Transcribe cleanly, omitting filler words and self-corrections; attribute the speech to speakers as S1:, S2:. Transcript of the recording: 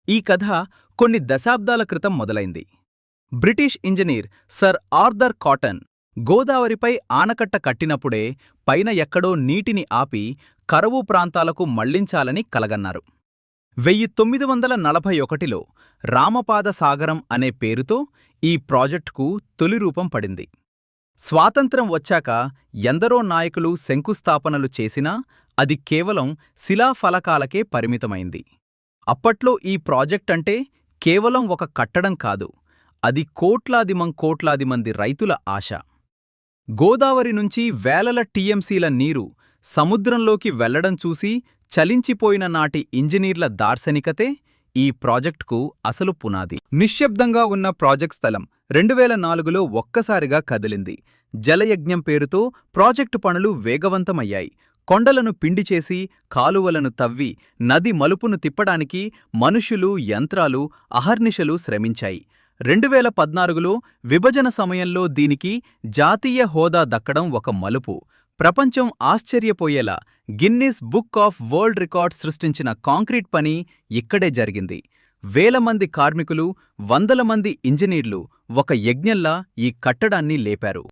S1: ఈ కథ కొన్ని దశాబ్దాల క్రితం మొదలైంది. British engineer sir Arthur Cotton గోదావరిపై ఆనకట్ట కట్టినప్పుడే పైన ఎక్కడో నీటిని ఆపి కరువు ప్రాంతాలకు మళ్లించాలని కలగన్నారు. 1941లో రామపాద సాగరం అనే పేరుతో ఈ ప్రాజెక్టుకు తొలి రూపం పడింది. స్వాతంత్ర్యం వచ్చాక ఎందరో నాయకులు శంకుస్థాపనలు చేసినా అది కేవలం శిలాఫలకాలకే పరిమితమైంది. అప్పట్లో ఈ ప్రాజెక్టంటే కేవలం ఒక కట్టడం కాదు, అది కోట్లాది మంది రైతుల ఆశ. గోదావరి నుంచి వేలల టీఎంసీల నీరు సముద్రంలోకి వెళ్లడం చూసి చలించిపోయిన నాటి ఇంజనీర్ల దార్శనికతే ఈ ప్రాజెక్టుకు అసలు పునాది. నిశ్శబ్దంగా ఉన్న ప్రాజెక్ట్ స్థలం 2004లో ఒక్కసారిగా కదిలింది. జలయజ్ఞం పేరుతో ప్రాజెక్టు పనులు వేగవంతమయ్యాయి. కొండలను పిండిచేసి, కాలువలను తవ్వి, నది మలుపును తిప్పడానికి మనుషులు, యంత్రాలు అహర్నిశలు శ్రమించాయి. 2014లో విభజన సమయంలో దీనికి జాతీయ హోదా దక్కడం ఒక మలుపు. ప్రపంచం ఆశ్చర్యపోయేలా Guinness book of world records సృష్టించిన కాంక్రీట్ పని ఇక్కడే జరిగింది. వేల మంది కార్మికులు, వందల మంది ఇంజనీర్లు ఒక యజ్ఞంలా ఈ కట్టడాన్ని లేపారు.